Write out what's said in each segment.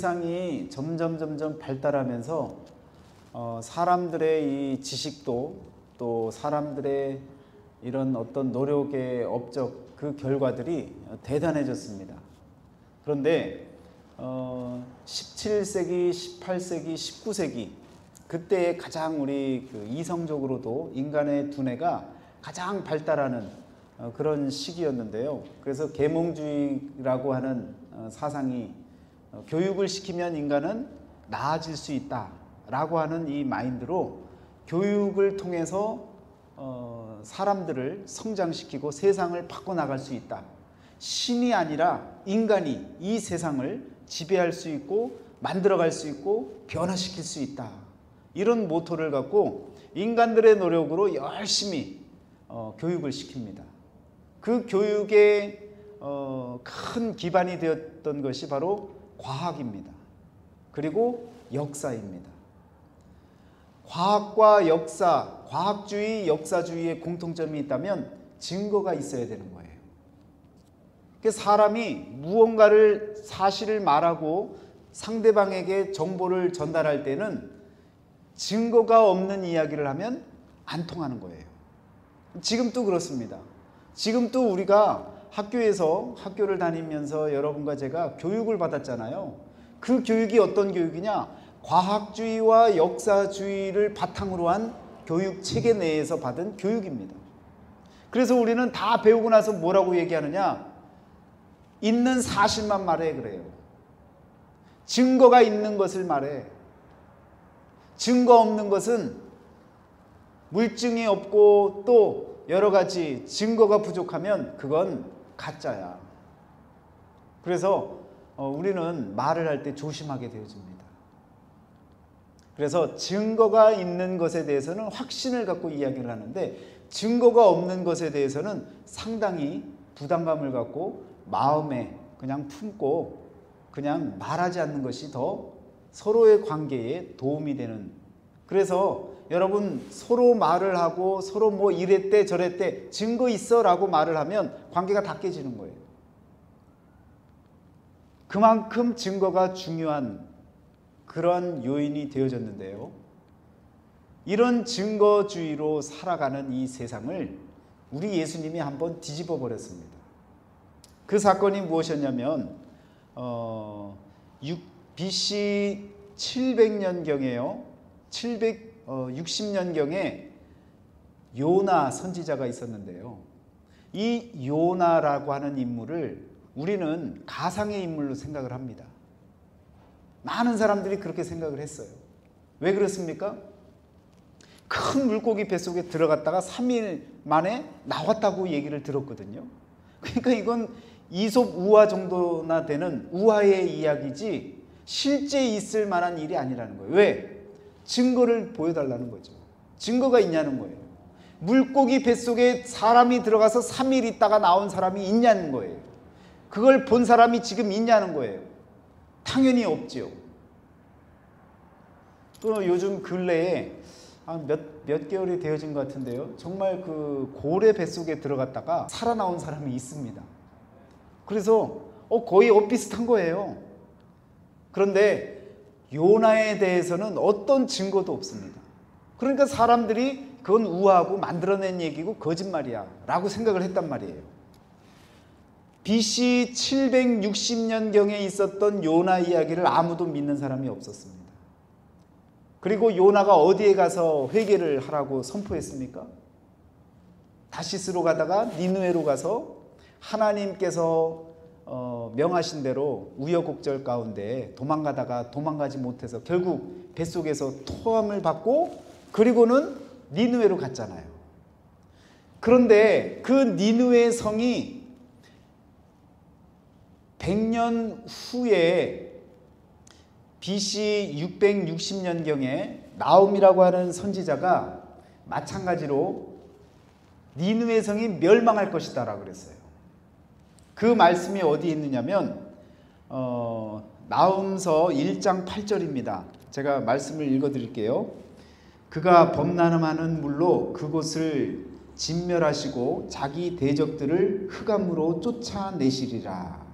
세상이 점점 발달하면서 사람들의 이 지식도 또 사람들의 이런 어떤 노력의 업적 그 결과들이 대단해졌습니다. 그런데 17세기, 18세기, 19세기 그때에 가장 우리 이성적으로도 인간의 두뇌가 가장 발달하는 그런 시기였는데요. 그래서 계몽주의라고 하는 사상이 교육을 시키면 인간은 나아질 수 있다라고 하는 이 마인드로 교육을 통해서 사람들을 성장시키고 세상을 바꿔나갈 수 있다. 신이 아니라 인간이 이 세상을 지배할 수 있고 만들어갈 수 있고 변화시킬 수 있다. 이런 모토를 갖고 인간들의 노력으로 열심히 교육을 시킵니다. 그 교육의 큰 기반이 되었던 것이 바로 과학입니다. 그리고 역사입니다. 과학과 역사, 과학주의, 역사주의의 공통점이 있다면 증거가 있어야 되는 거예요. 사람이 무언가를 사실을 말하고 상대방에게 정보를 전달할 때는 증거가 없는 이야기를 하면 안 통하는 거예요. 지금도 그렇습니다. 지금도 우리가 학교를 다니면서 여러분과 제가 교육을 받았잖아요. 그 교육이 어떤 교육이냐? 과학주의와 역사주의를 바탕으로 한 교육 체계 내에서 받은 교육입니다. 그래서 우리는 다 배우고 나서 뭐라고 얘기하느냐? 있는 사실만 말해 그래요. 증거가 있는 것을 말해. 증거 없는 것은 물증이 없고 또 여러 가지 증거가 부족하면 그건 가짜야. 그래서 우리는 말을 할 때 조심하게 되어집니다. 그래서 증거가 있는 것에 대해서는 확신을 갖고 이야기를 하는데 증거가 없는 것에 대해서는 상당히 부담감을 갖고 마음에 그냥 품고 그냥 말하지 않는 것이 더 서로의 관계에 도움이 되는. 그래서 여러분 서로 말을 하고 서로 뭐 이랬대 저랬대 증거 있어 라고 말을 하면 관계가 다 깨지는 거예요. 그만큼 증거가 중요한 그런 요인이 되어졌는데요. 이런 증거주의로 살아가는 이 세상을 우리 예수님이 한번 뒤집어 버렸습니다. 그 사건이 무엇이었냐면 BC 700년경에요. 760년경에 요나 선지자가 있었는데요. 이 요나라고 하는 인물을 우리는 가상의 인물로 생각을 합니다. 많은 사람들이 그렇게 생각을 했어요. 왜 그렇습니까? 큰 물고기 뱃속에 들어갔다가 3일 만에 나왔다고 얘기를 들었거든요. 그러니까 이건 이솝 우화 정도나 되는 우화의 이야기지 실제 있을 만한 일이 아니라는 거예요. 왜? 증거를 보여달라는 거죠. 증거가 있냐는 거예요. 물고기 뱃속에 사람이 들어가서 3일 있다가 나온 사람이 있냐는 거예요. 그걸 본 사람이 지금 있냐는 거예요. 당연히 없지요. 또 요즘 근래에 몇 개월이 되어진 것 같은데요. 정말 그 고래 뱃속에 들어갔다가 살아나온 사람이 있습니다. 그래서 거의 엇비슷한 거예요. 그런데 요나에 대해서는 어떤 증거도 없습니다. 그러니까 사람들이 그건 우화하고 만들어낸 얘기고 거짓말이야 라고 생각을 했단 말이에요. BC 760년경에 있었던 요나 이야기를 아무도 믿는 사람이 없었습니다. 그리고 요나가 어디에 가서 회개를 하라고 선포했습니까? 다시스로 가다가 니느웨로 가서 하나님께서 명하신 대로 우여곡절 가운데 도망가다가 도망가지 못해서 결국 뱃속에서 토함을 받고 그리고는 니느웨로 갔잖아요. 그런데 그 니느웨 성이 100년 후에 BC 660년경에 나움이라고 하는 선지자가 마찬가지로 니느웨 성이 멸망할 것이다 라고 그랬어요. 그 말씀이 어디에 있느냐면 나움서 1장 8절입니다. 제가 말씀을 읽어드릴게요. 그가 범람하는 물로 그곳을 진멸하시고 자기 대적들을 흑암으로 쫓아내시리라.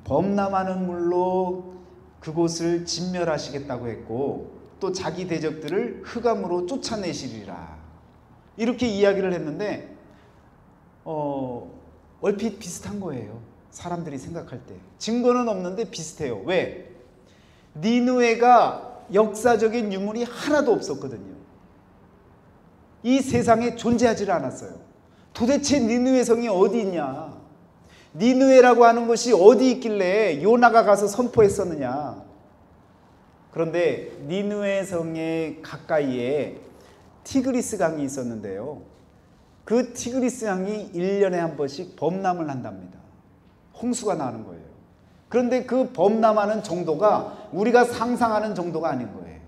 범람하는 물로 그곳을 진멸하시겠다고 했고 또 자기 대적들을 흑암으로 쫓아내시리라. 이렇게 이야기를 했는데 얼핏 비슷한 거예요. 사람들이 생각할 때. 증거는 없는데 비슷해요. 왜? 니느웨가 역사적인 유물이 하나도 없었거든요. 이 세상에 존재하지 않았어요. 도대체 니느웨 성이 어디 있냐? 니느웨라고 하는 것이 어디 있길래 요나가 가서 선포했었느냐? 그런데 니느웨 성의 가까이에 티그리스 강이 있었는데요. 그 티그리스 강이 1년에 한 번씩 범람을 한답니다. 홍수가 나는 거예요. 그런데 그 범람하는 정도가 우리가 상상하는 정도가 아닌 거예요.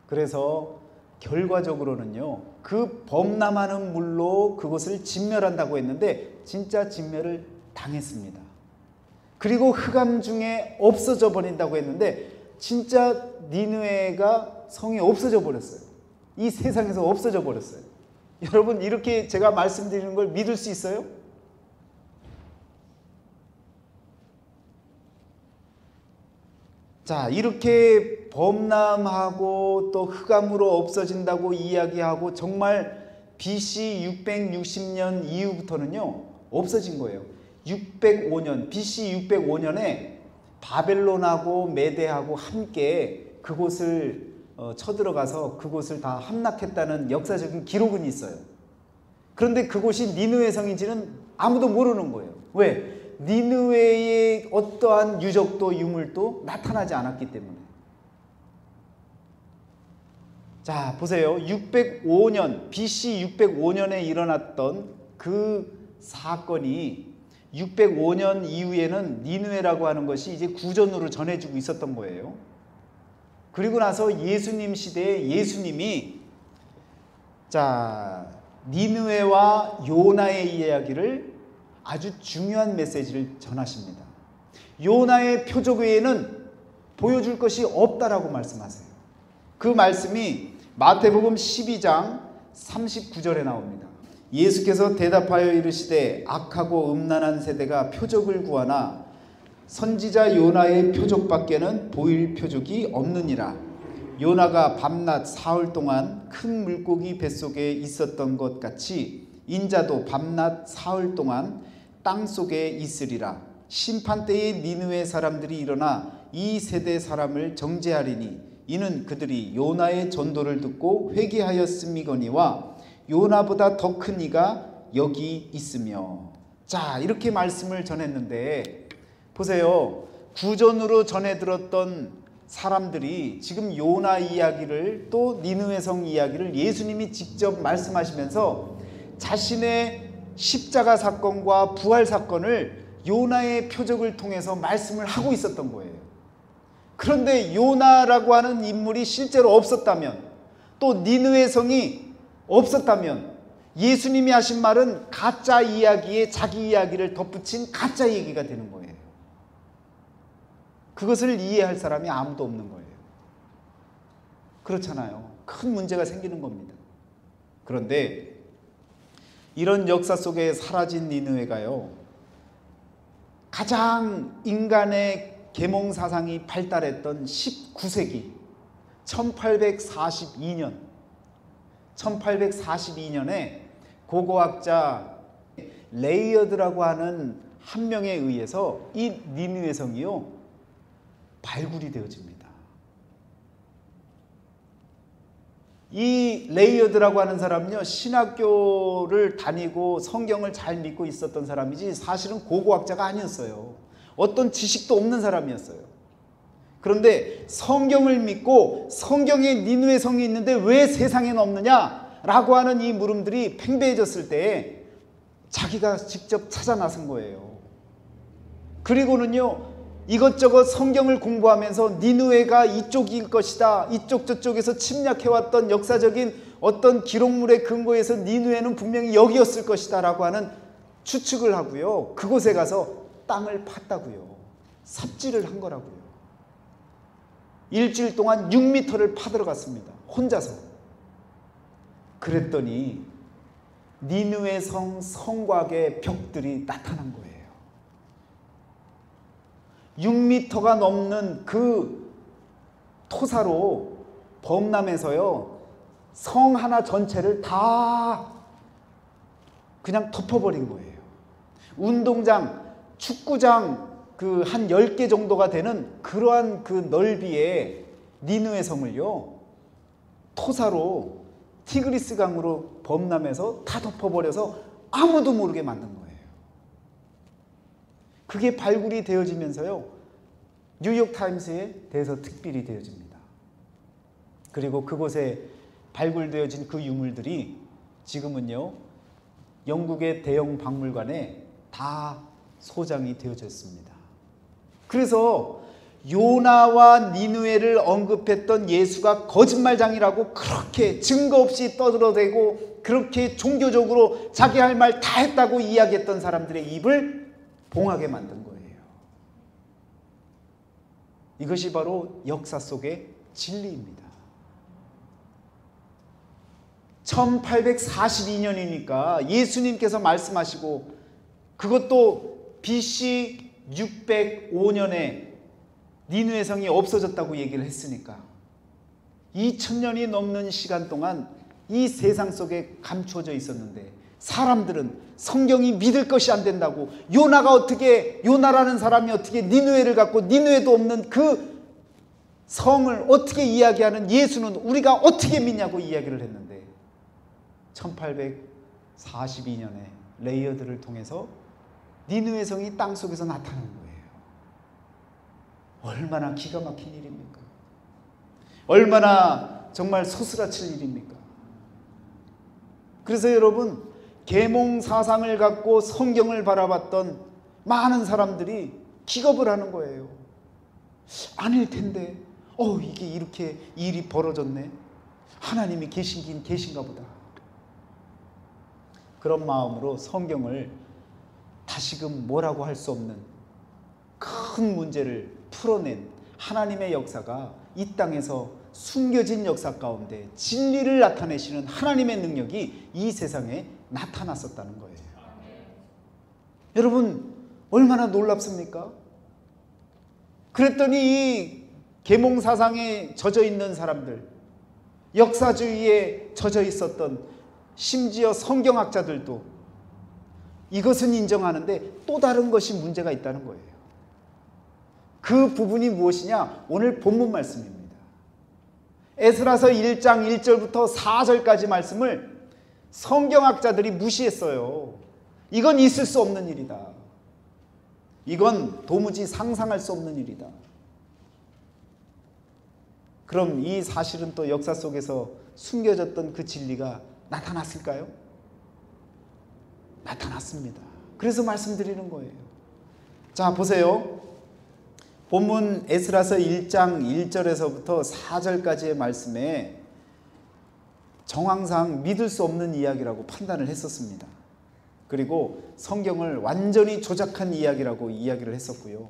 그래서 결과적으로는요, 그 범람하는 물로 그것을 진멸한다고 했는데 진짜 진멸을 당했습니다. 그리고 흑암 중에 없어져 버린다고 했는데 진짜 니느웨가 성이 없어져 버렸어요. 이 세상에서 없어져 버렸어요. 여러분, 이렇게 제가 말씀드리는 걸 믿을 수 있어요? 자, 이렇게 범람하고 또 흑암으로 없어진다고 이야기하고 정말 BC 660년 이후부터는요 없어진 거예요. 605년 BC 605년에 바벨론하고 메대하고 함께 그곳을 쳐들어가서 그곳을 다 함락했다는 역사적인 기록은 있어요. 그런데 그곳이 니느웨 성인지는 아무도 모르는 거예요. 왜? 니느웨의 어떠한 유적도 유물도 나타나지 않았기 때문에. 자, 보세요. 605년 BC 605년에 일어났던 그 사건이 605년 이후에는 니느웨라고 하는 것이 이제 구전으로 전해지고 있었던 거예요. 그리고 나서 예수님 시대에 예수님이 자, 니느웨와 요나의 이야기를 아주 중요한 메시지를 전하십니다. 요나의 표적 외에는 보여줄 것이 없다라고 말씀하세요. 그 말씀이 마태복음 12장 39절에 나옵니다. 예수께서 대답하여 이르시되 악하고 음란한 세대가 표적을 구하나 선지자 요나의 표적밖에는 보일 표적이 없느니라. 요나가 밤낮 사흘 동안 큰 물고기 뱃속에 있었던 것 같이 인자도 밤낮 사흘 동안 땅속에 있으리라. 심판때에 니느웨 사람들이 일어나 이 세대 사람을 정죄하리니 이는 그들이 요나의 전도를 듣고 회개하였음이거니와 요나보다 더 큰 이가 여기 있으며. 자, 이렇게 말씀을 전했는데 보세요. 구전으로 전해 들었던 사람들이 지금 요나 이야기를 또 니느웨 성 이야기를 예수님이 직접 말씀하시면서 자신의 십자가 사건과 부활 사건을 요나의 표적을 통해서 말씀을 하고 있었던 거예요. 그런데 요나라고 하는 인물이 실제로 없었다면, 또 니느웨 성이 없었다면 예수님이 하신 말은 가짜 이야기에 자기 이야기를 덧붙인 가짜 얘기가 되는 거예요. 그것을 이해할 사람이 아무도 없는 거예요. 그렇잖아요. 큰 문제가 생기는 겁니다. 그런데 이런 역사 속에 사라진 니느웨가요, 가장 인간의 계몽 사상이 발달했던 19세기 1842년에 고고학자 레이어드라고 하는 한 명에 의해서 이 니느웨 성이요 발굴이 되어집니다. 이 레이어드라고 하는 사람은요 신학교를 다니고 성경을 잘 믿고 있었던 사람이지 사실은 고고학자가 아니었어요. 어떤 지식도 없는 사람이었어요. 그런데 성경을 믿고 성경에 니느웨 성이 있는데 왜 세상에는 없느냐라고 하는 이 물음들이 팽배해졌을 때 자기가 직접 찾아 나선 거예요. 그리고는요 이것저것 성경을 공부하면서 니느웨가 이쪽일 것이다, 이쪽 저쪽에서 침략해왔던 역사적인 어떤 기록물의 근거에서 니느웨는 분명히 여기였을 것이다 라고 하는 추측을 하고요, 그곳에 가서 땅을 팠다고요. 삽질을 한 거라고요. 일주일 동안 6m를 파들어갔습니다. 혼자서. 그랬더니 니느웨 성 성곽의 벽들이 나타난 거예요. 6m가 넘는 그 토사로 범람해서요, 성 하나 전체를 다 그냥 덮어버린 거예요. 운동장, 축구장 그 한 10개 정도가 되는 그러한 그 넓이의 니느웨 성을요, 토사로 티그리스 강으로 범람해서 다 덮어버려서 아무도 모르게 만든 거예요. 그게 발굴이 되어지면서요, 뉴욕타임스에 대해서 특필이 되어집니다. 그리고 그곳에 발굴되어진 그 유물들이 지금은요, 영국의 대형 박물관에 다 소장이 되어졌습니다. 그래서 요나와 니느웨를 언급했던 예수가 거짓말장이라고 그렇게 증거 없이 떠들어대고 그렇게 종교적으로 자기 할 말 다 했다고 이야기했던 사람들의 입을 봉하게 만든 거예요. 이것이 바로 역사 속의 진리입니다. 1842년이니까 예수님께서 말씀하시고, 그것도 BC 605년에 니느웨 성이 없어졌다고 얘기를 했으니까 2000년이 넘는 시간 동안 이 세상 속에 감추어져 있었는데, 사람들은 성경이 믿을 것이 안 된다고, 요나라는 사람이 어떻게 니느웨를 갖고 니느웨도 없는 그 성을 어떻게 이야기하는 예수는 우리가 어떻게 믿냐고 이야기를 했는데, 1842년에 레이어드를 통해서 니느웨 성이 땅속에서 나타난 거예요. 얼마나 기가 막힌 일입니까? 얼마나 정말 소스라칠 일입니까? 그래서 여러분, 계몽 사상을 갖고 성경을 바라봤던 많은 사람들이 기겁을 하는 거예요. 아닐 텐데, 이게 이렇게 일이 벌어졌네. 하나님이 계신긴 계신가 보다. 그런 마음으로 성경을 다시금 뭐라고 할 수 없는 큰 문제를 풀어낸 하나님의 역사가 이 땅에서 숨겨진 역사 가운데 진리를 나타내시는 하나님의 능력이 이 세상에 나타났었다는 거예요. 여러분, 얼마나 놀랍습니까? 그랬더니 이 계몽사상에 젖어 있는 사람들, 역사주의에 젖어 있었던 심지어 성경학자들도 이것은 인정하는데 또 다른 것이 문제가 있다는 거예요. 그 부분이 무엇이냐? 오늘 본문 말씀입니다. 에스라서 1장 1절부터 4절까지 말씀을 성경학자들이 무시했어요. 이건 있을 수 없는 일이다. 이건 도무지 상상할 수 없는 일이다. 그럼 이 사실은 또 역사 속에서 숨겨졌던 그 진리가 나타났을까요? 나타났습니다. 그래서 말씀드리는 거예요. 자, 보세요. 본문 에스라서 1장 1절에서부터 4절까지의 말씀에 정황상 믿을 수 없는 이야기라고 판단을 했었습니다. 그리고 성경을 완전히 조작한 이야기라고 이야기를 했었고요.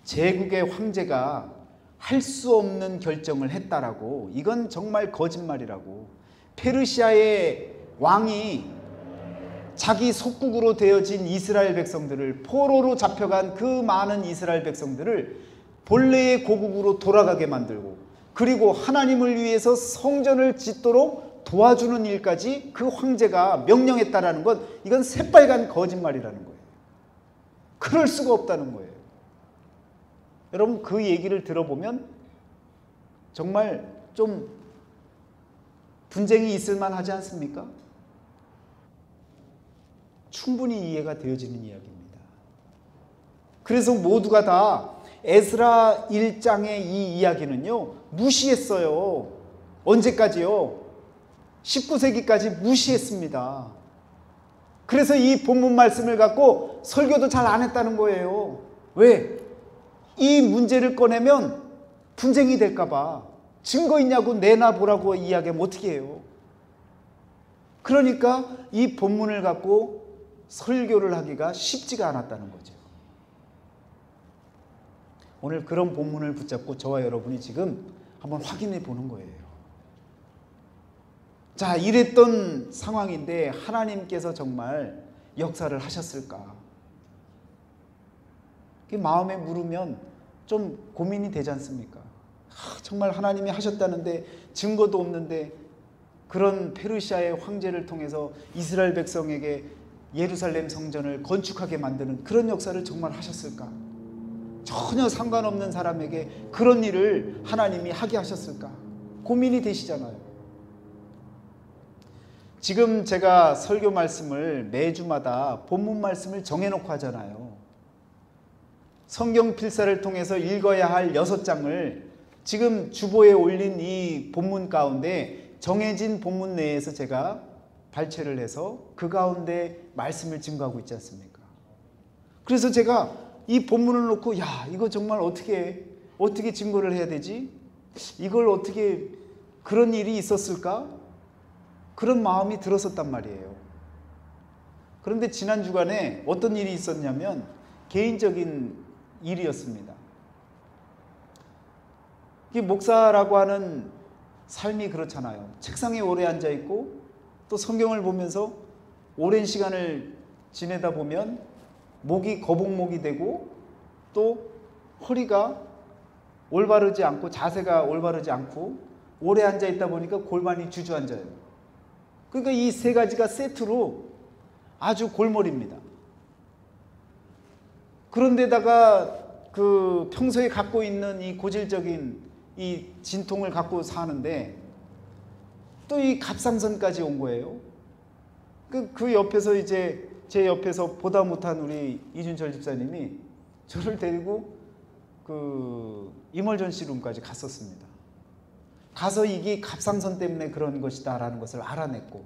제국의 황제가 할 수 없는 결정을 했다라고, 이건 정말 거짓말이라고, 페르시아의 왕이 자기 속국으로 되어진 이스라엘 백성들을, 포로로 잡혀간 그 많은 이스라엘 백성들을 본래의 고국으로 돌아가게 만들고, 그리고 하나님을 위해서 성전을 짓도록 도와주는 일까지 그 황제가 명령했다라는 건, 이건 새빨간 거짓말이라는 거예요. 그럴 수가 없다는 거예요. 여러분, 그 얘기를 들어보면 정말 좀 분쟁이 있을 만하지 않습니까? 충분히 이해가 되어지는 이야기입니다. 그래서 모두가 다 에스라 1장의 이 이야기는요, 무시했어요. 언제까지요? 19세기까지 무시했습니다. 그래서 이 본문 말씀을 갖고 설교도 잘 안 했다는 거예요. 왜? 이 문제를 꺼내면 분쟁이 될까 봐. 증거 있냐고 내놔보라고 이야기하면 어떻게 해요? 그러니까 이 본문을 갖고 설교를 하기가 쉽지가 않았다는 거죠. 오늘 그런 본문을 붙잡고 저와 여러분이 지금 한번 확인해 보는 거예요. 자, 이랬던 상황인데 하나님께서 정말 역사를 하셨을까? 마음에 물으면 좀 고민이 되지 않습니까? 정말 하나님이 하셨다는데 증거도 없는데 그런 페르시아의 황제를 통해서 이스라엘 백성에게 예루살렘 성전을 건축하게 만드는 그런 역사를 정말 하셨을까? 전혀 상관없는 사람에게 그런 일을 하나님이 하게 하셨을까? 고민이 되시잖아요. 지금 제가 설교 말씀을 매주마다 본문 말씀을 정해놓고 하잖아요. 성경 필사를 통해서 읽어야 할 6장을 지금 주보에 올린 이 본문 가운데 정해진 본문 내에서 제가 발췌를 해서 그 가운데 말씀을 증거하고 있지 않습니까? 그래서 제가 이 본문을 놓고 야, 이거 정말 어떻게 증거를 해야 되지? 이걸 어떻게 그런 일이 있었을까? 그런 마음이 들었었단 말이에요. 그런데 지난 주간에 어떤 일이 있었냐면 개인적인 일이었습니다. 이 목사라고 하는 삶이 그렇잖아요. 책상에 오래 앉아 있고 또 성경을 보면서 오랜 시간을 지내다 보면 목이 거북목이 되고 또 허리가 올바르지 않고 자세가 올바르지 않고 오래 앉아 있다 보니까 골반이 주저앉아요. 그러니까 이 세 가지가 세트로 아주 골머리입니다. 그런데다가 그 평소에 갖고 있는 이 고질적인 이 진통을 갖고 사는데 또 이 갑상선까지 온 거예요. 그 옆에서 이제 제 옆에서 보다 못한 우리 이준철 집사님이 저를 데리고 그 이멀전시 룸까지 갔었습니다. 가서 이게 갑상선 때문에 그런 것이다 라는 것을 알아냈고,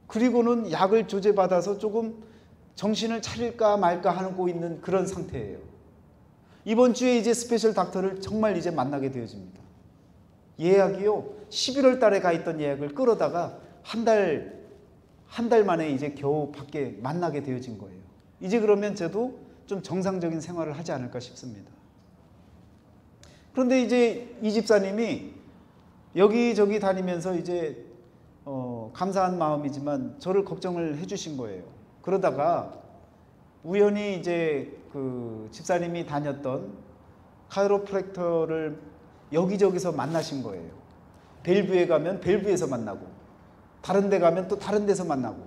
그리고는 약을 조제받아서 조금 정신을 차릴까 말까 하고 있는 그런 상태예요. 이번 주에 이제 스페셜 닥터를 정말 이제 만나게 되어집니다. 예약이요, 11월 달에 가 있던 예약을 끌어다가 한 달 만에 이제 겨우 밖에 만나게 되어진 거예요. 이제 그러면 저도 좀 정상적인 생활을 하지 않을까 싶습니다. 그런데 이제 이 집사님이 여기저기 다니면서 이제 감사한 마음이지만 저를 걱정을 해주신 거예요. 그러다가 우연히 이제 그 집사님이 다녔던 카이로프랙터를 여기저기서 만나신 거예요. 벨브에 가면 벨브에서 만나고, 다른 데 가면 또 다른 데서 만나고,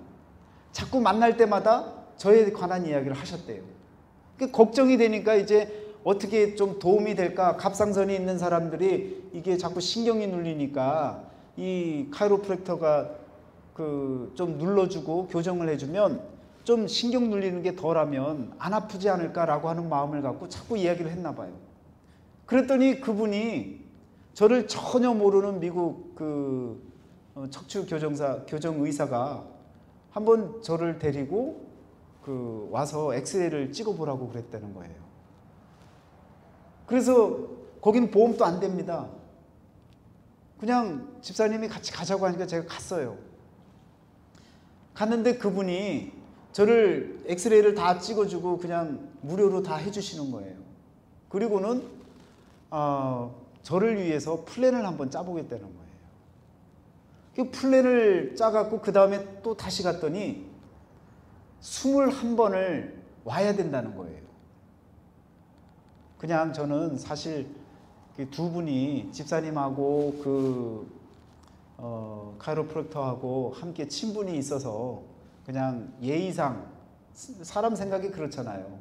자꾸 만날 때마다 저에 관한 이야기를 하셨대요. 걱정이 되니까 이제 어떻게 좀 도움이 될까? 갑상선이 있는 사람들이 이게 자꾸 신경이 눌리니까 이 카이로프랙터가 그 좀 눌러주고 교정을 해주면 좀 신경 눌리는 게 덜하면 안 아프지 않을까라고 하는 마음을 갖고 자꾸 이야기를 했나 봐요. 그랬더니 그분이 저를 전혀 모르는 미국 그 척추 교정 의사가 한번 저를 데리고 그 와서 엑스레이를 찍어보라고 그랬다는 거예요. 그래서 거긴 보험도 안 됩니다. 그냥 집사님이 같이 가자고 하니까 제가 갔어요. 갔는데 그분이 저를 엑스레이를 다 찍어주고 그냥 무료로 다 해주시는 거예요. 그리고는 저를 위해서 플랜을 한번 짜보겠다는 거예요. 그 플랜을 짜갖고 그 다음에 또 다시 갔더니 21번을 와야 된다는 거예요. 그냥 저는 사실 두 분이 집사님하고 그 카이로프랙터하고 함께 친분이 있어서 그냥 예의상, 사람 생각이 그렇잖아요.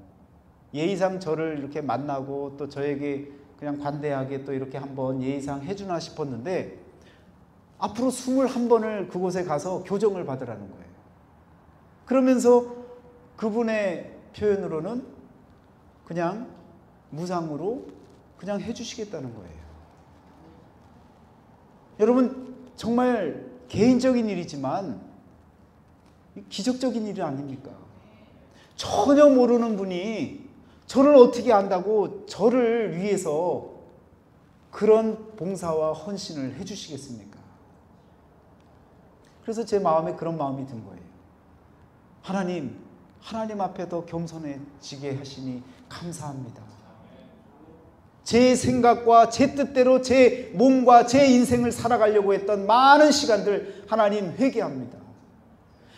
예의상 저를 이렇게 만나고 또 저에게 그냥 관대하게 또 이렇게 한번 예의상 해주나 싶었는데 앞으로 21번을 그곳에 가서 교정을 받으라는 거예요. 그러면서 그분의 표현으로는 그냥 무상으로 그냥 해주시겠다는 거예요. 여러분, 정말 개인적인 일이지만 기적적인 일이 아닙니까? 전혀 모르는 분이 저를 어떻게 안다고 저를 위해서 그런 봉사와 헌신을 해주시겠습니까? 그래서 제 마음에 그런 마음이 든 거예요. 하나님 앞에 더 겸손해지게 하시니 감사합니다. 제 생각과 제 뜻대로 제 몸과 제 인생을 살아가려고 했던 많은 시간들 하나님 회개합니다.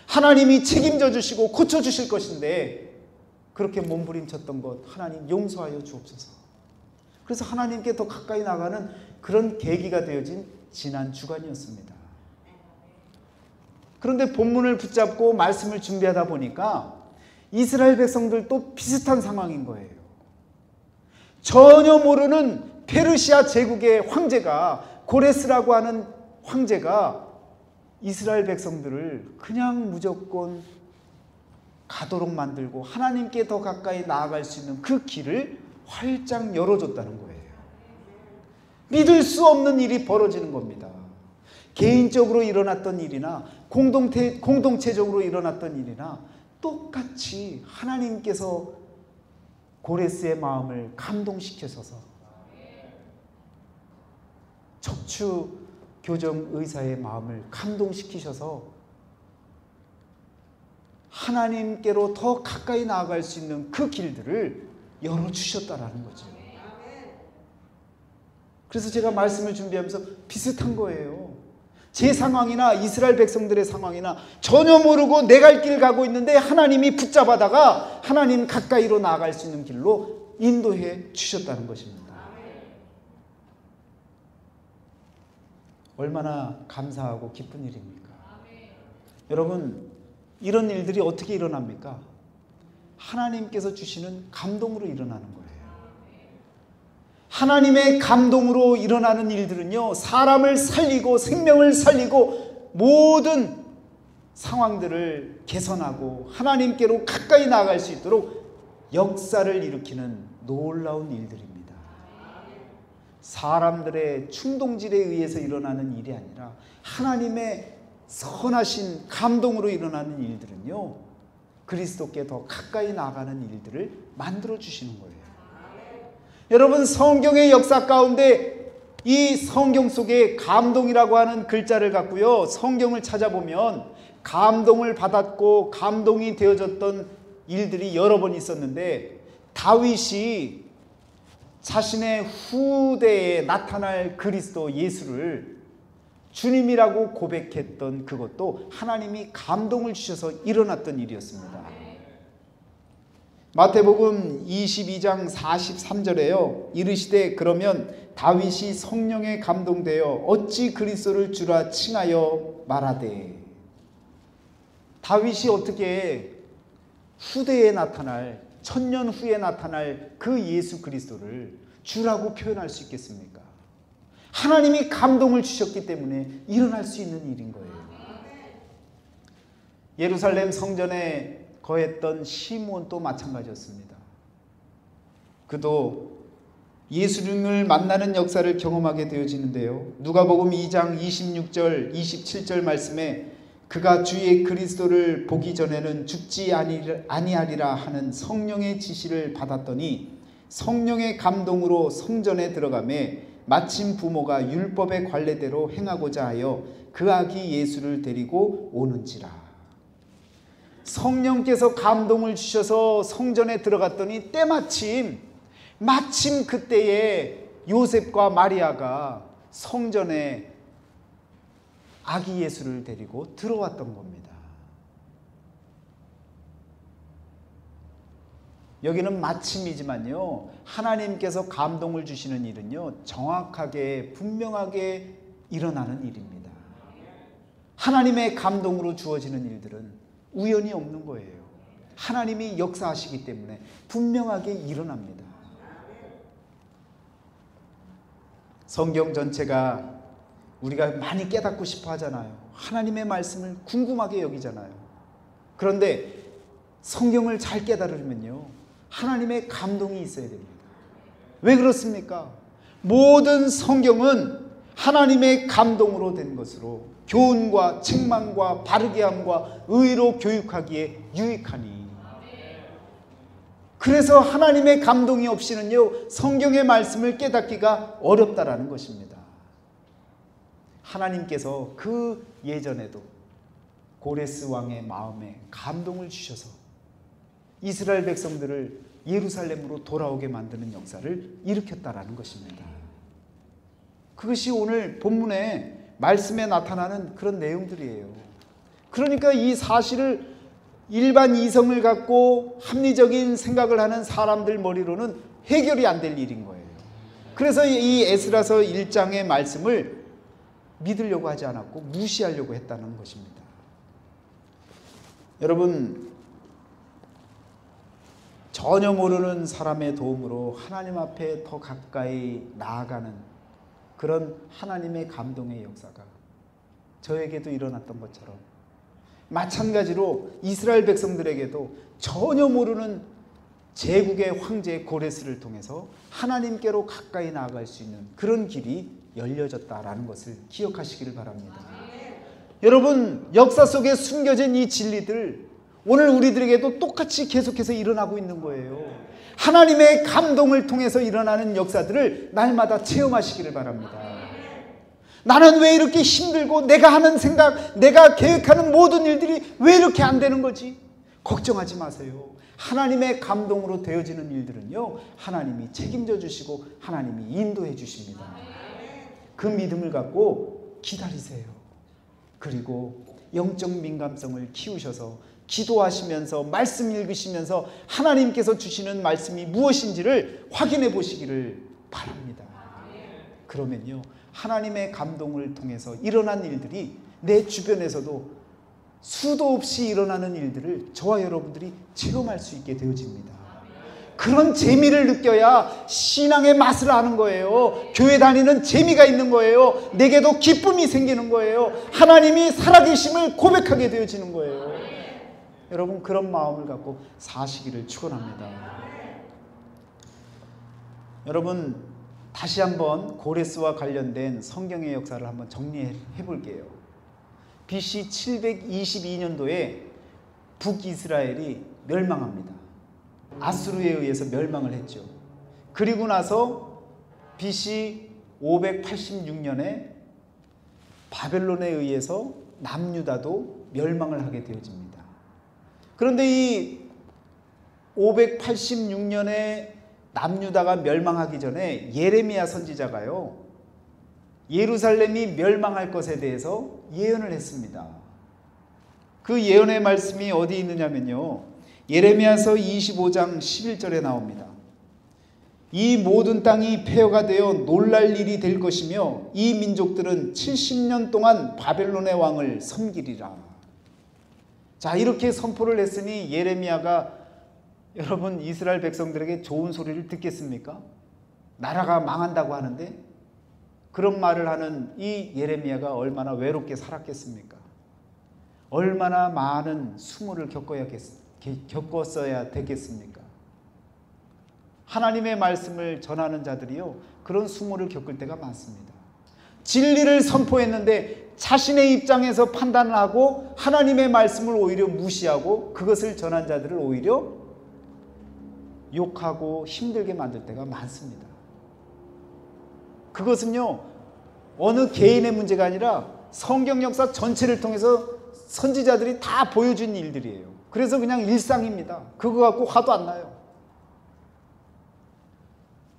하나님이 책임져 주시고 고쳐 주실 것인데 그렇게 몸부림쳤던 것 하나님 용서하여 주옵소서. 그래서 하나님께 더 가까이 나가는 그런 계기가 되어진 지난 주간이었습니다. 그런데 본문을 붙잡고 말씀을 준비하다 보니까 이스라엘 백성들도 비슷한 상황인 거예요. 전혀 모르는 페르시아 제국의 황제가, 고레스라고 하는 황제가 이스라엘 백성들을 그냥 무조건 가도록 만들고 하나님께 더 가까이 나아갈 수 있는 그 길을 활짝 열어줬다는 거예요. 믿을 수 없는 일이 벌어지는 겁니다. 개인적으로 일어났던 일이나 공동체적으로 일어났던 일이나 똑같이 하나님께서 고레스의 마음을 감동시켜셔서 척추 교정 의사의 마음을 감동시키셔서 하나님께로 더 가까이 나아갈 수 있는 그 길들을 열어주셨다라는 거죠. 그래서 제가 말씀을 준비하면서 비슷한 거예요. 제 상황이나 이스라엘 백성들의 상황이나 전혀 모르고 내 갈 길 가고 있는데 하나님이 붙잡아다가 하나님 가까이로 나아갈 수 있는 길로 인도해 주셨다는 것입니다. 얼마나 감사하고 기쁜 일입니까? 여러분, 이런 일들이 어떻게 일어납니까? 하나님께서 주시는 감동으로 일어나는 거예요. 하나님의 감동으로 일어나는 일들은요, 사람을 살리고 생명을 살리고 모든 상황들을 개선하고 하나님께로 가까이 나아갈 수 있도록 역사를 일으키는 놀라운 일들입니다. 사람들의 충동질에 의해서 일어나는 일이 아니라 하나님의 선하신 감동으로 일어나는 일들은요, 그리스도께 더 가까이 나아가는 일들을 만들어 주시는 거예요. 여러분, 성경의 역사 가운데 이 성경 속에 감동이라고 하는 글자를 갖고요, 성경을 찾아보면 감동을 받았고 감동이 되어졌던 일들이 여러 번 있었는데, 다윗이 자신의 후대에 나타날 그리스도 예수를 주님이라고 고백했던 그것도 하나님이 감동을 주셔서 일어났던 일이었습니다. 마태복음 22장 43절에요. 이르시되 그러면 다윗이 성령에 감동되어 어찌 그리스도를 주라 칭하여 말하되. 다윗이 어떻게 후대에 나타날, 천년 후에 나타날 그 예수 그리스도를 주라고 표현할 수 있겠습니까? 하나님이 감동을 주셨기 때문에 일어날 수 있는 일인 거예요. 예루살렘 성전에 거했던 시몬도 마찬가지였습니다. 그도 예수님을 만나는 역사를 경험하게 되어지는데요. 누가복음 2장 26절 27절 말씀에 그가 주의 그리스도를 보기 전에는 죽지 아니하리라 하는 성령의 지시를 받았더니 성령의 감동으로 성전에 들어가매 마침 부모가 율법의 관례대로 행하고자 하여 그 아기 예수를 데리고 오는지라. 성령께서 감동을 주셔서 성전에 들어갔더니 마침 그때에 요셉과 마리아가 성전에 아기 예수를 데리고 들어왔던 겁니다. 여기는 마침이지만요, 하나님께서 감동을 주시는 일은요, 정확하게 분명하게 일어나는 일입니다. 하나님의 감동으로 주어지는 일들은 우연이 없는 거예요. 하나님이 역사하시기 때문에 분명하게 일어납니다. 성경 전체가 우리가 많이 깨닫고 싶어 하잖아요. 하나님의 말씀을 궁금하게 여기잖아요. 그런데 성경을 잘 깨달으면요, 하나님의 감동이 있어야 됩니다. 왜 그렇습니까? 모든 성경은 하나님의 감동으로 된 것으로 교훈과 책망과 바르게 함과 의로 교육하기에 유익하니. 그래서 하나님의 감동이 없이는요, 성경의 말씀을 깨닫기가 어렵다라는 것입니다. 하나님께서 그 예전에도 고레스 왕의 마음에 감동을 주셔서 이스라엘 백성들을 예루살렘으로 돌아오게 만드는 역사를 일으켰다라는 것입니다. 그것이 오늘 본문의 말씀에 나타나는 그런 내용들이에요. 그러니까 이 사실을 일반 이성을 갖고 합리적인 생각을 하는 사람들 머리로는 해결이 안 될 일인 거예요. 그래서 이 에스라서 1장의 말씀을 믿으려고 하지 않았고 무시하려고 했다는 것입니다. 여러분, 전혀 모르는 사람의 도움으로 하나님 앞에 더 가까이 나아가는 그런 하나님의 감동의 역사가 저에게도 일어났던 것처럼, 마찬가지로 이스라엘 백성들에게도 전혀 모르는 제국의 황제 고레스를 통해서 하나님께로 가까이 나아갈 수 있는 그런 길이 열려졌다라는 것을 기억하시기를 바랍니다. 여러분, 역사 속에 숨겨진 이 진리들 오늘 우리들에게도 똑같이 계속해서 일어나고 있는 거예요. 하나님의 감동을 통해서 일어나는 역사들을 날마다 체험하시기를 바랍니다. 나는 왜 이렇게 힘들고 내가 하는 생각, 내가 계획하는 모든 일들이 왜 이렇게 안 되는 거지? 걱정하지 마세요. 하나님의 감동으로 되어지는 일들은요, 하나님이 책임져 주시고 하나님이 인도해 주십니다. 그 믿음을 갖고 기다리세요. 그리고 영적 민감성을 키우셔서 기도하시면서 말씀 읽으시면서 하나님께서 주시는 말씀이 무엇인지를 확인해 보시기를 바랍니다. 그러면요, 하나님의 감동을 통해서 일어난 일들이 내 주변에서도 수도 없이 일어나는 일들을 저와 여러분들이 체험할 수 있게 되어집니다. 그런 재미를 느껴야 신앙의 맛을 아는 거예요. 교회 다니는 재미가 있는 거예요. 내게도 기쁨이 생기는 거예요. 하나님이 살아계심을 고백하게 되어지는 거예요. 여러분, 그런 마음을 갖고 사시기를 축원합니다. 여러분, 다시 한번 고레스와 관련된 성경의 역사를 한번 정리해 볼게요. BC 722년도에 북이스라엘이 멸망합니다. 아수르에 의해서 멸망을 했죠. 그리고 나서 BC 586년에 바벨론에 의해서 남유다도 멸망을 하게 되어집니다. 그런데 이 586년에 남유다가 멸망하기 전에 예레미야 선지자가요, 예루살렘이 멸망할 것에 대해서 예언을 했습니다. 그 예언의 말씀이 어디 있느냐면요, 예레미야서 25장 11절에 나옵니다. 이 모든 땅이 폐허가 되어 놀랄 일이 될 것이며 이 민족들은 70년 동안 바벨론의 왕을 섬기리라. 자, 이렇게 선포를 했으니 예레미야가 여러분 이스라엘 백성들에게 좋은 소리를 듣겠습니까? 나라가 망한다고 하는데 그런 말을 하는 이 예레미야가 얼마나 외롭게 살았겠습니까? 얼마나 많은 수모를 겪었어야 되겠습니까? 하나님의 말씀을 전하는 자들이요, 그런 수모를 겪을 때가 많습니다. 진리를 선포했는데 자신의 입장에서 판단을 하고 하나님의 말씀을 오히려 무시하고 그것을 전한 자들을 오히려 욕하고 힘들게 만들 때가 많습니다. 그것은요, 어느 개인의 문제가 아니라 성경 역사 전체를 통해서 선지자들이 다 보여준 일들이에요. 그래서 그냥 일상입니다. 그거 갖고 화도 안 나요.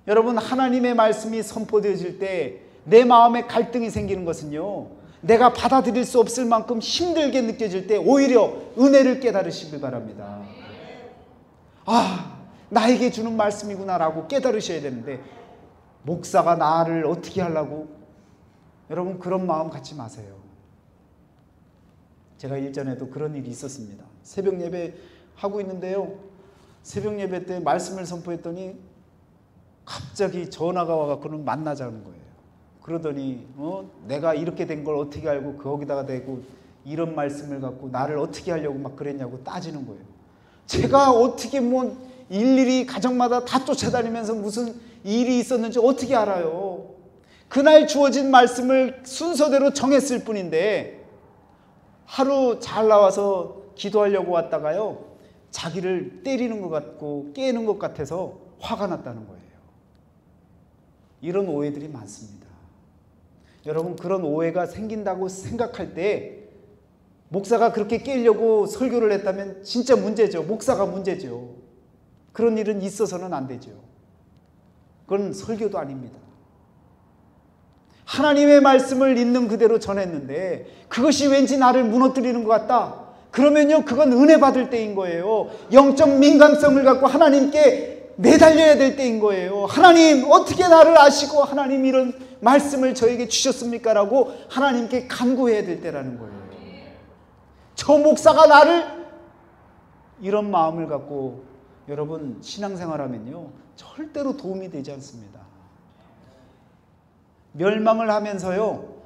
여러분, 하나님의 말씀이 선포되어질 때 내 마음에 갈등이 생기는 것은요, 내가 받아들일 수 없을 만큼 힘들게 느껴질 때 오히려 은혜를 깨달으시길 바랍니다. 아, 나에게 주는 말씀이구나라고 깨달으셔야 되는데 목사가 나를 어떻게 하려고? 여러분, 그런 마음 갖지 마세요. 제가 일전에도 그런 일이 있었습니다. 새벽 예배 하고 있는데요, 새벽 예배 때 말씀을 선포했더니 갑자기 전화가 와갖고는 만나자는 거예요. 그러더니 내가 이렇게 된 걸 어떻게 알고 거기다가 대고 이런 말씀을 갖고 나를 어떻게 하려고 막 그랬냐고 따지는 거예요. 제가 어떻게 뭐 일일이 가정마다 다 쫓아다니면서 무슨 일이 있었는지 어떻게 알아요? 그날 주어진 말씀을 순서대로 정했을 뿐인데 하루 잘 나와서 기도하려고 왔다가요, 자기를 때리는 것 같고 깨는 것 같아서 화가 났다는 거예요. 이런 오해들이 많습니다. 여러분, 그런 오해가 생긴다고 생각할 때 목사가 그렇게 깨려고 설교를 했다면 진짜 문제죠. 목사가 문제죠. 그런 일은 있어서는 안 되죠. 그건 설교도 아닙니다. 하나님의 말씀을 있는 그대로 전했는데 그것이 왠지 나를 무너뜨리는 것 같다. 그러면요, 그건 은혜 받을 때인 거예요. 영적 민감성을 갖고 하나님께 매달려야 될 때인 거예요. 하나님, 어떻게 나를 아시고 하나님 이런 말씀을 저에게 주셨습니까? 라고 하나님께 간구해야 될 때라는 거예요. 저 목사가 나를, 이런 마음을 갖고 여러분 신앙생활하면요, 절대로 도움이 되지 않습니다. 멸망을 하면서요,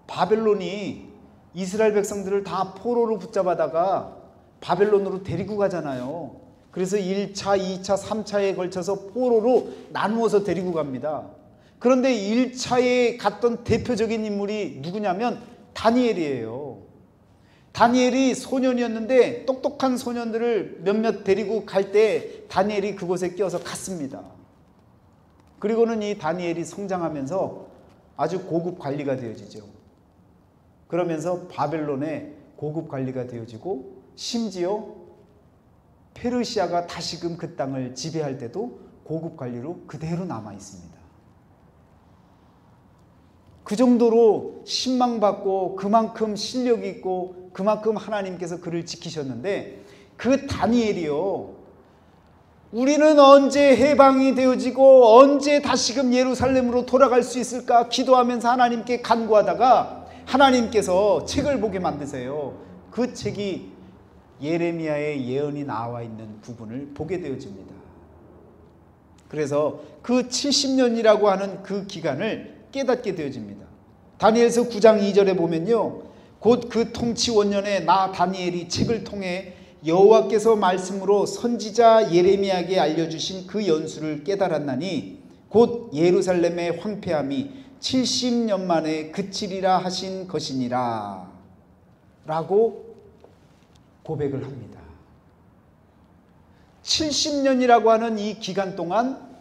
바벨론이 이스라엘 백성들을 다 포로로 붙잡아다가 바벨론으로 데리고 가잖아요. 그래서 1차, 2차, 3차에 걸쳐서 포로로 나누어서 데리고 갑니다. 그런데 1차에 갔던 대표적인 인물이 누구냐면 다니엘이에요. 다니엘이 소년이었는데 똑똑한 소년들을 몇몇 데리고 갈 때 다니엘이 그곳에 끼어서 갔습니다. 그리고는 이 다니엘이 성장하면서 아주 고급 관리가 되어지죠. 그러면서 바벨론의 고급 관리가 되어지고, 심지어 페르시아가 다시금 그 땅을 지배할 때도 고급 관리로 그대로 남아 있습니다. 그 정도로 신망받고 그만큼 실력이 있고 그만큼 하나님께서 그를 지키셨는데, 그 다니엘이요, 우리는 언제 해방이 되어지고 언제 다시금 예루살렘으로 돌아갈 수 있을까 기도하면서 하나님께 간구하다가 하나님께서 책을 보게 만드세요. 그 책이 예레미야의 예언이 나와 있는 부분을 보게 되어집니다. 그래서 그 70년이라고 하는 그 기간을 깨닫게 되어집니다. 다니엘서 9장 2절에 보면요, 곧 그 통치 원년에 나 다니엘이 책을 통해 여호와께서 말씀으로 선지자 예레미야에게 알려주신 그 연수를 깨달았나니 곧 예루살렘의 황폐함이 70년 만에 그치리라 하신 것이니라 라고 고백을 합니다. 70년이라고 하는 이 기간 동안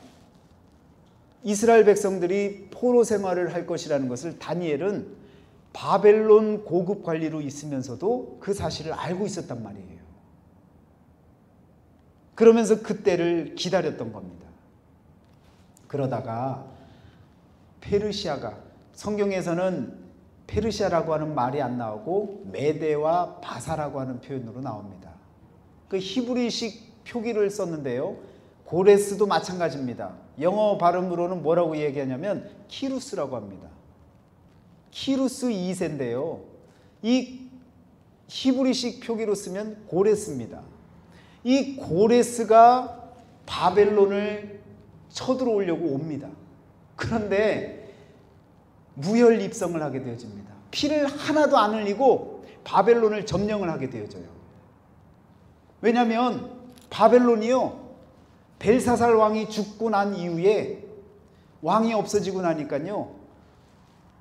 이스라엘 백성들이 포로 생활을 할 것이라는 것을 다니엘은 바벨론 고급 관리로 있으면서도 그 사실을 알고 있었단 말이에요. 그러면서 그때를 기다렸던 겁니다. 그러다가 페르시아가, 성경에서는 페르시아라고 하는 말이 안 나오고 메대와 바사라고 하는 표현으로 나옵니다. 그 히브리식 표기를 썼는데요, 고레스도 마찬가지입니다. 영어 발음으로는 뭐라고 얘기하냐면 키루스라고 합니다. 키루스 2세인데요, 이 히브리식 표기로 쓰면 고레스입니다. 이 고레스가 바벨론을 쳐들어오려고 옵니다. 그런데 무혈 입성을 하게 되어집니다. 피를 하나도 안 흘리고 바벨론을 점령을 하게 되어져요. 왜냐하면 바벨론이요, 벨사살 왕이 죽고 난 이후에 왕이 없어지고 나니까요,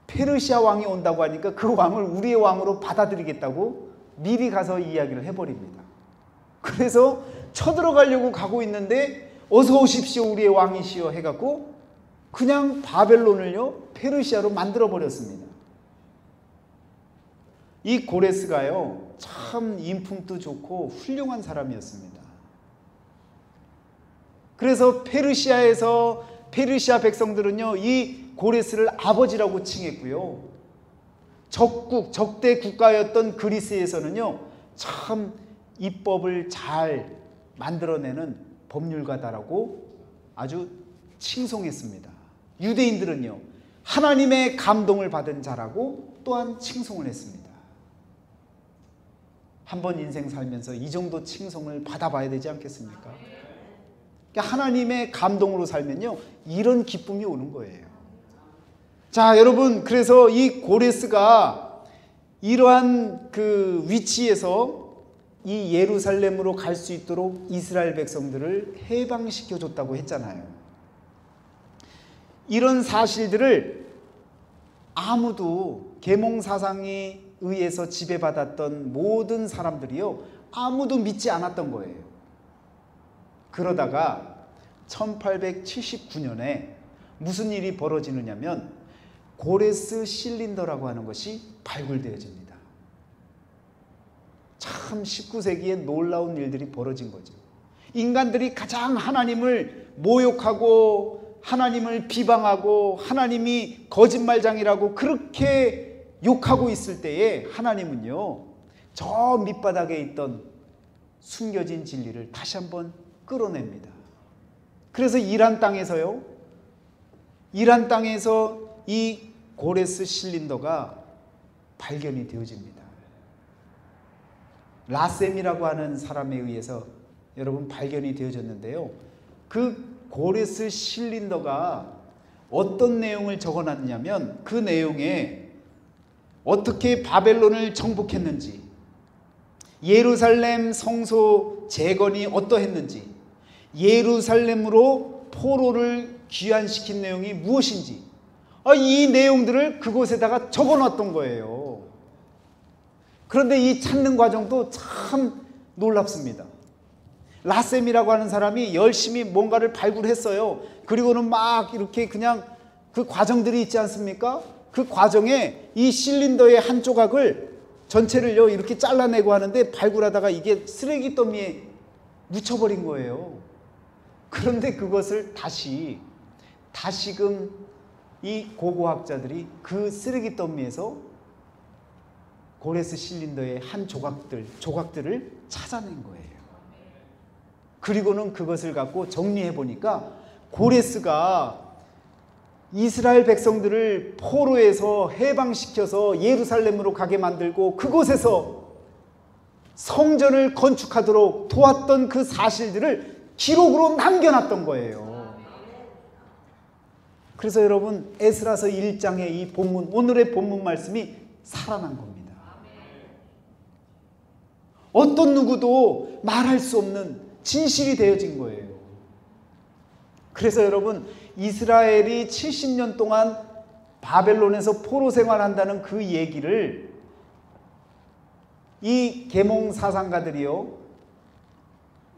페르시아 왕이 온다고 하니까 그 왕을 우리의 왕으로 받아들이겠다고 미리 가서 이야기를 해버립니다. 그래서 쳐들어가려고 가고 있는데 어서 오십시오 우리의 왕이시여 해갖고 그냥 바벨론을요 페르시아로 만들어버렸습니다. 이 고레스가요 참 인품도 좋고 훌륭한 사람이었습니다. 그래서 페르시아 백성들은요 이 고레스를 아버지라고 칭했고요, 적대 국가였던 그리스에서는요 참 입법을 잘 만들어내는 법률가다라고 아주 칭송했습니다. 유대인들은요 하나님의 감동을 받은 자라고 또한 칭송을 했습니다. 한번 인생 살면서 이 정도 칭송을 받아봐야 되지 않겠습니까? 그러니까 하나님의 감동으로 살면요 이런 기쁨이 오는 거예요. 자 여러분, 그래서 이 고레스가 이러한 그 위치에서 이 예루살렘으로 갈 수 있도록 이스라엘 백성들을 해방시켜 줬다고 했잖아요. 이런 사실들을 아무도, 계몽사상에 의해서 지배받았던 모든 사람들이요 아무도 믿지 않았던 거예요. 그러다가 1879년에 무슨 일이 벌어지느냐면 고레스 실린더라고 하는 것이 발굴되어집니다. 참 19세기에 놀라운 일들이 벌어진 거죠. 인간들이 가장 하나님을 모욕하고 하나님을 비방하고 하나님이 거짓말장이라고 그렇게 욕하고 있을 때에 하나님은요 저 밑바닥에 있던 숨겨진 진리를 다시 한번 끌어냅니다. 그래서 이란 땅에서요, 이란 땅에서 이 고레스 실린더가 발견이 되어집니다. 라셈이라고 하는 사람에 의해서 여러분 발견이 되어졌는데요. 그 고레스 실린더가 어떤 내용을 적어놨냐면 그 내용에 어떻게 바벨론을 정복했는지, 예루살렘 성소 재건이 어떠했는지, 예루살렘으로 포로를 귀환시킨 내용이 무엇인지, 이 내용들을 그곳에다가 적어놨던 거예요. 그런데 이 찾는 과정도 참 놀랍습니다. 라셈이라고 하는 사람이 열심히 뭔가를 발굴했어요. 그리고는 막 이렇게 그냥 그 과정들이 있지 않습니까? 그 과정에 이 실린더의 한 조각을 전체를요 이렇게 잘라내고 하는데 발굴하다가 이게 쓰레기 더미에 묻혀버린 거예요. 그런데 그것을 다시금 이 고고학자들이 그 쓰레기 더미에서 고레스 실린더의 한 조각들을 찾아낸 거예요. 그리고는 그것을 갖고 정리해 보니까 고레스가 이스라엘 백성들을 포로에서 해방시켜서 예루살렘으로 가게 만들고 그곳에서 성전을 건축하도록 도왔던 그 사실들을 기록으로 남겨놨던 거예요. 그래서 여러분 에스라서 1장의 이 본문, 오늘의 본문 말씀이 살아난 겁니다. 어떤 누구도 말할 수 없는 진실이 되어진 거예요. 그래서 여러분 이스라엘이 70년 동안 바벨론에서 포로 생활한다는 그 얘기를 이 계몽 사상가들이요,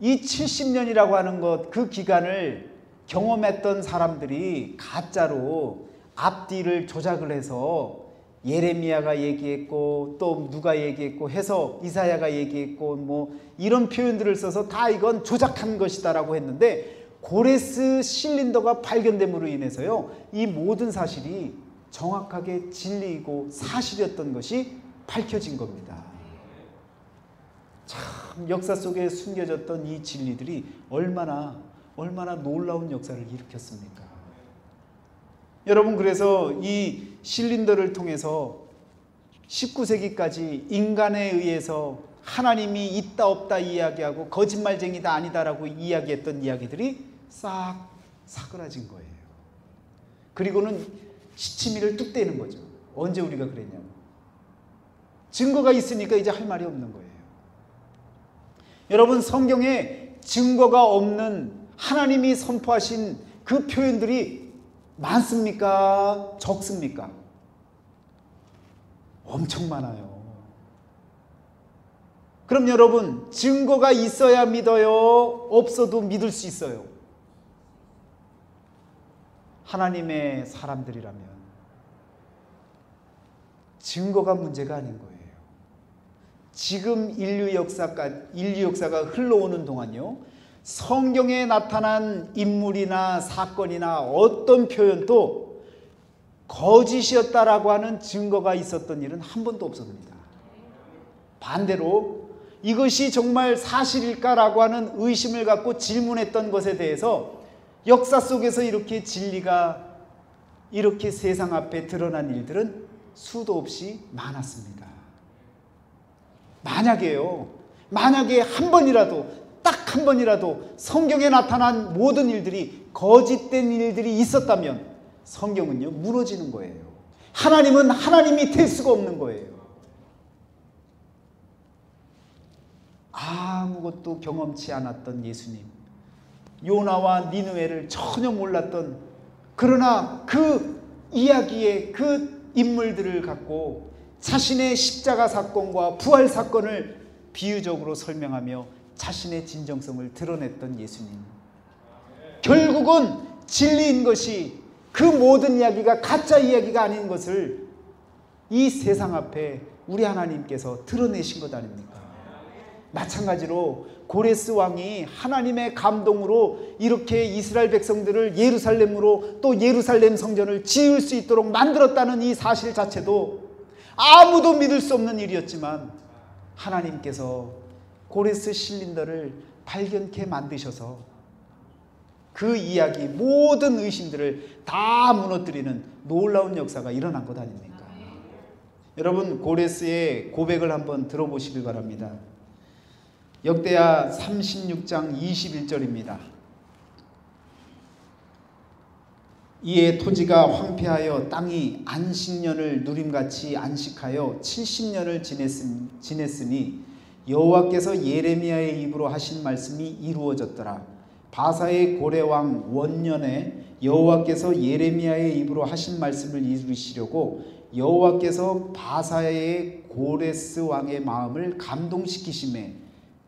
이 70년이라고 하는 것, 그 기간을 경험했던 사람들이 가짜로 앞뒤를 조작을 해서 예레미야가 얘기했고 또 누가 얘기했고 해서 이사야가 얘기했고 뭐 이런 표현들을 써서 다 이건 조작한 것이다라고 했는데, 고레스 실린더가 발견됨으로 인해서요 이 모든 사실이 정확하게 진리이고 사실이었던 것이 밝혀진 겁니다. 참 역사 속에 숨겨졌던 이 진리들이 얼마나 놀라운 역사를 일으켰습니까? 여러분, 그래서 이 실린더를 통해서 19세기까지 인간에 의해서 하나님이 있다 없다 이야기하고 거짓말쟁이다 아니다라고 이야기했던 이야기들이 싹 사그라진 거예요. 그리고는 시치미를 뚝 떼는 거죠. 언제 우리가 그랬냐고. 증거가 있으니까 이제 할 말이 없는 거예요. 여러분, 성경에 증거가 없는 하나님이 선포하신 그 표현들이 많습니까? 적습니까? 엄청 많아요. 그럼 여러분, 증거가 있어야 믿어요? 없어도 믿을 수 있어요? 하나님의 사람들이라면 증거가 문제가 아닌 거예요. 지금 인류 역사가 흘러오는 동안요, 성경에 나타난 인물이나 사건이나 어떤 표현도 거짓이었다라고 하는 증거가 있었던 일은 한 번도 없었습니다. 반대로 이것이 정말 사실일까라고 하는 의심을 갖고 질문했던 것에 대해서 역사 속에서 이렇게 진리가 이렇게 세상 앞에 드러난 일들은 수도 없이 많았습니다. 만약에 한 번이라도, 딱 한 번이라도 성경에 나타난 모든 일들이 거짓된 일들이 있었다면 성경은요 무너지는 거예요. 하나님은 하나님이 될 수가 없는 거예요. 아무것도 경험치 않았던 예수님, 요나와 니느웨를 전혀 몰랐던, 그러나 그 이야기의 그 인물들을 갖고 자신의 십자가 사건과 부활 사건을 비유적으로 설명하며 자신의 진정성을 드러냈던 예수님, 결국은 진리인 것이, 그 모든 이야기가 가짜 이야기가 아닌 것을 이 세상 앞에 우리 하나님께서 드러내신 것 아닙니까? 마찬가지로 고레스 왕이 하나님의 감동으로 이렇게 이스라엘 백성들을 예루살렘으로, 또 예루살렘 성전을 지을 수 있도록 만들었다는 이 사실 자체도 아무도 믿을 수 없는 일이었지만, 하나님께서 고레스 실린더를 발견케 만드셔서 그 이야기 모든 의심들을 다 무너뜨리는 놀라운 역사가 일어난 것 아닙니까? 여러분, 고레스의 고백을 한번 들어보시길 바랍니다. 역대하 36장 21절입니다. 이에 토지가 황폐하여 땅이 안식년을 누림같이 안식하여 70년을 지냈으니 여호와께서 예레미야의 입으로 하신 말씀이 이루어졌더라. 바사의 고레왕 원년에 여호와께서 예레미야의 입으로 하신 말씀을 이루시려고 여호와께서 바사의 고레스 왕의 마음을 감동시키심에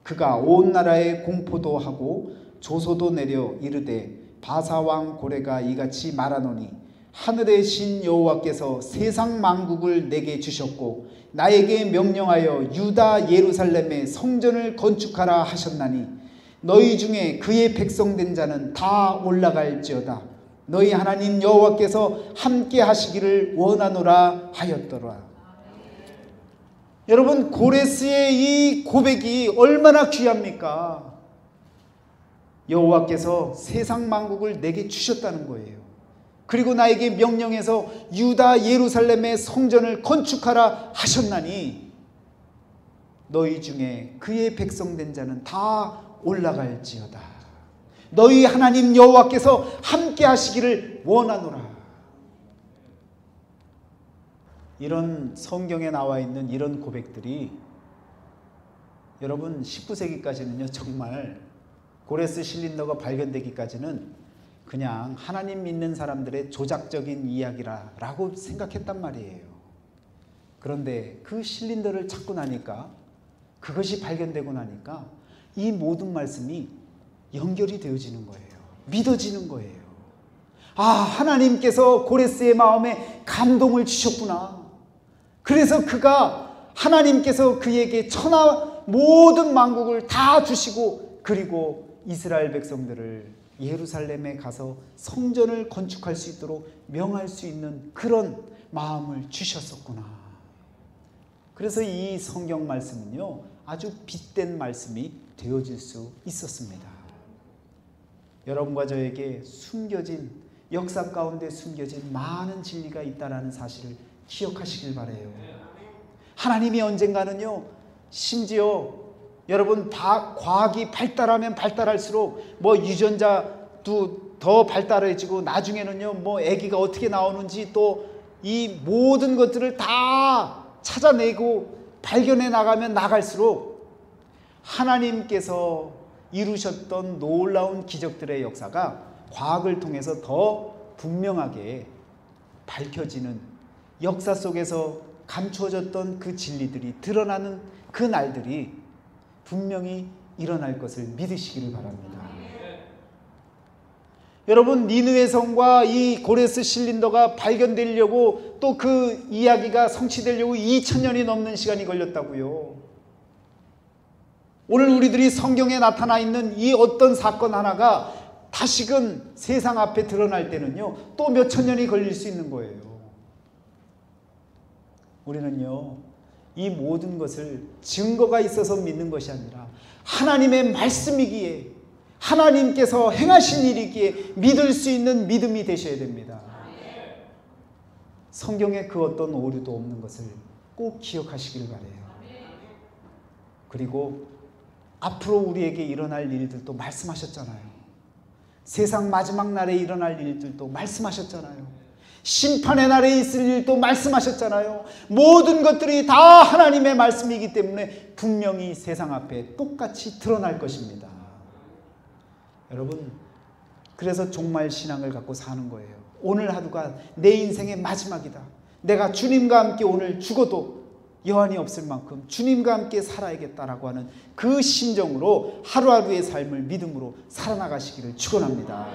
그가 온 나라에 공포도 하고 조소도 내려 이르되 바사 왕 고레가 이같이 말하노니 하늘의 신 여호와께서 세상 만국을 내게 주셨고 나에게 명령하여 유다 예루살렘에 성전을 건축하라 하셨나니 너희 중에 그의 백성된 자는 다 올라갈지어다. 너희 하나님 여호와께서 함께 하시기를 원하노라 하였더라. 여러분, 고레스의 이 고백이 얼마나 귀합니까? 여호와께서 세상 만국을 내게 주셨다는 거예요. 그리고 나에게 명령해서 유다 예루살렘의 성전을 건축하라 하셨나니 너희 중에 그의 백성된 자는 다 올라갈지어다. 너희 하나님 여호와께서 함께 하시기를 원하노라. 이런 성경에 나와 있는 이런 고백들이 여러분 19세기까지는요 정말 고레스 실린더가 발견되기까지는 그냥 하나님 믿는 사람들의 조작적인 이야기라고 생각했단 말이에요. 그런데 그 실린더를 찾고 나니까, 그것이 발견되고 나니까 이 모든 말씀이 연결이 되어지는 거예요. 믿어지는 거예요. 아, 하나님께서 고레스의 마음에 감동을 주셨구나. 그래서 그가 하나님께서 그에게 천하 모든 만국을 다 주시고 그리고 이스라엘 백성들을 예루살렘에 가서 성전을 건축할 수 있도록 명할 수 있는 그런 마음을 주셨었구나. 그래서 이 성경 말씀은요 아주 빛된 말씀이 되어질 수 있었습니다. 여러분과 저에게 숨겨진, 역사 가운데 숨겨진 많은 진리가 있다는 사실을 기억하시길 바라요. 하나님이 언젠가는요 심지어 여러분 과학이 발달하면 발달할수록 뭐 유전자도 더 발달해지고 나중에는요 뭐 아기가 어떻게 나오는지 또 이 모든 것들을 다 찾아내고 발견해 나가면 나갈수록 하나님께서 이루셨던 놀라운 기적들의 역사가 과학을 통해서 더 분명하게 밝혀지는, 역사 속에서 감추어졌던 그 진리들이 드러나는 그 날들이 분명히 일어날 것을 믿으시기를 바랍니다. 여러분, 니느웨 성과 이 고레스 실린더가 발견되려고 또 그 이야기가 성취되려고 2000년이 넘는 시간이 걸렸다고요. 오늘 우리들이 성경에 나타나 있는 이 어떤 사건 하나가 다시금 세상 앞에 드러날 때는요 또 몇천 년이 걸릴 수 있는 거예요. 우리는요 이 모든 것을 증거가 있어서 믿는 것이 아니라 하나님의 말씀이기에, 하나님께서 행하신 일이기에 믿을 수 있는 믿음이 되셔야 됩니다. 성경에 그 어떤 오류도 없는 것을 꼭 기억하시길 바라요. 그리고 앞으로 우리에게 일어날 일들도 말씀하셨잖아요. 세상 마지막 날에 일어날 일들도 말씀하셨잖아요. 심판의 날에 있을 일도 말씀하셨잖아요. 모든 것들이 다 하나님의 말씀이기 때문에 분명히 세상 앞에 똑같이 드러날 것입니다. 여러분, 그래서 종말 신앙을 갖고 사는 거예요. 오늘 하루가 내 인생의 마지막이다. 내가 주님과 함께 오늘 죽어도 여한이 없을 만큼 주님과 함께 살아야겠다라고 하는 그 심정으로 하루하루의 삶을 믿음으로 살아나가시기를 축원합니다.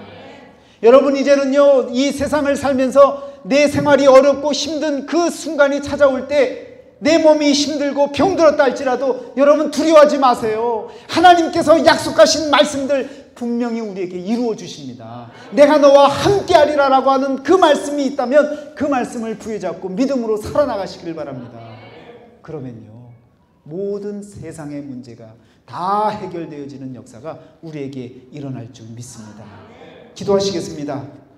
여러분, 이제는요 이 세상을 살면서 내 생활이 어렵고 힘든 그 순간이 찾아올 때 내 몸이 힘들고 병들었다 할지라도 여러분 두려워하지 마세요. 하나님께서 약속하신 말씀들 분명히 우리에게 이루어 주십니다. 내가 너와 함께 하리라 라고 하는 그 말씀이 있다면 그 말씀을 부여잡고 믿음으로 살아나가시길 바랍니다. 그러면요 모든 세상의 문제가 다 해결되어지는 역사가 우리에게 일어날 줄 믿습니다. 기도하시겠습니다.